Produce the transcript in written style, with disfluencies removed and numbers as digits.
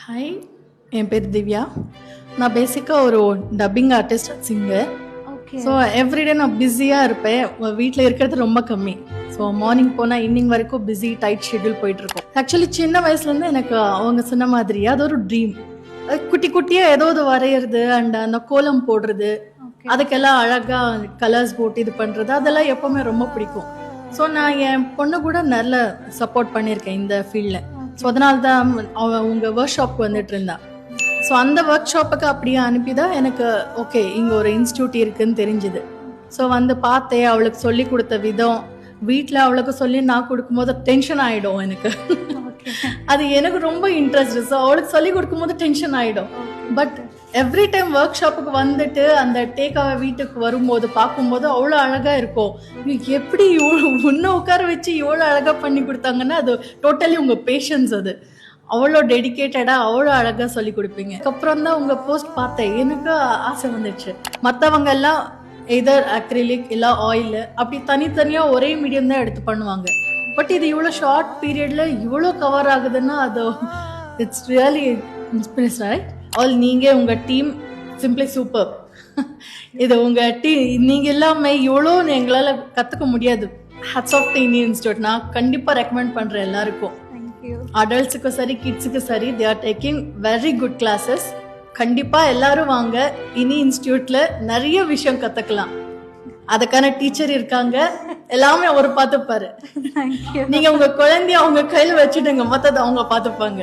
Hi, என் பேர் திவ்யா. நான் பேசிக்காக ஒரு dubbing artist, singer. Okay. So everyday நான் பிஸியாக இருப்பேன். வீட்டில் இருக்கிறது ரொம்ப கம்மி. ஸோ மார்னிங் போனால் ஈவினிங் வரைக்கும் பிஸி டைட் ஷெட்யூல் போயிட்டுருக்கோம். ஆக்சுவலி சின்ன வயசுலேருந்து எனக்கு அவங்க சொன்ன மாதிரியே அது ஒரு ட்ரீம். குட்டி குட்டியாக ஏதோ வரைகிறது அண்ட் அந்த கோலம் போடுறது, ஓகே. அதுக்கெல்லாம் அழகாக கலர்ஸ் போட்டு இது பண்ணுறது, அதெல்லாம் எப்போவுமே ரொம்ப பிடிக்கும். ஸோ நான் என் பொண்ணு கூட நல்ல சப்போர்ட் பண்ணியிருக்கேன் இந்த ஃபீல்டில். ஸோ அதனால தான் உங்கள் ஒர்க் ஷாப்க்கு வந்துட்டு இருந்தா. ஸோ அந்த ஒர்க் ஷாப்புக்கு அப்படியே அனுப்பி தான் எனக்கு ஓகே இங்கே ஒரு இன்ஸ்டியூட் இருக்குன்னு தெரிஞ்சுது. ஸோ வந்து பார்த்தேன், அவளுக்கு சொல்லி கொடுத்த விதம், வீட்டில் அவளுக்கு சொல்லி நான் கொடுக்கும்போது டென்ஷன் ஆகிடும் எனக்கு. ஓகே. அது எனக்கு ரொம்ப இன்ட்ரெஸ்ட். ஸோ அவளுக்கு சொல்லி கொடுக்கும்போது டென்ஷன் ஆகிடும். பட் எவ்ரி டைம் ஒர்க் ஷாப்புக்கு வந்துட்டு அந்த டேக்காவை வீட்டுக்கு வரும்போது பார்க்கும்போது அவ்வளோ அழகாக இருக்கும். எப்படி இவ்வளோ உன்னை உட்கார வச்சு இவ்வளோ அழகாக பண்ணி கொடுத்தாங்கன்னா அது டோட்டலி உங்கள் பேஷன்ஸ். அது அவ்வளோ டெடிக்கேட்டடாக அவ்வளோ அழகாக சொல்லி கொடுப்பீங்க. அதுக்கப்புறம் தான் உங்கள் போஸ்ட் பார்த்தேன், எனக்கு ஆசை வந்துடுச்சு. மற்றவங்க எல்லாம் எதர் அக்ரிலிக் இல்லை ஆயில் அப்படி தனித்தனியாக ஒரே மீடியம் தான் எடுத்து பண்ணுவாங்க. பட் இது இவ்வளோ ஷார்ட் பீரியடில் இவ்வளோ கவர் ஆகுதுன்னா அது it's really inspiration, right? All நீங்கள் உங்கள் டீம் சிம்பிளி சூப்பர். இது உங்கள் நீங்கள் எல்லாமே இவ்வளோ எங்களால் கற்றுக்க முடியாது. Hats off the Indian institute. நான் கண்டிப்பாக ரெக்கமெண்ட் பண்ணுறேன் எல்லாருக்கும். தேங்க்யூ. அடல்ட்ஸுக்கும் சரி கிட்ஸுக்கும் சரி, they are taking very good classes. கண்டிப்பாக எல்லாரும் வாங்க. இனி இன்ஸ்டியூட்டில் நிறைய விஷயம் கற்றுக்கலாம். அதுக்கான டீச்சர் இருக்காங்க, எல்லாமே அவர் பார்த்துப்பாரு. தேங்க்யூ. நீங்கள் உங்கள் குழந்தைய அவங்க கையில் வச்சுடுங்க, மற்றது அவங்க பார்த்துப்பாங்க.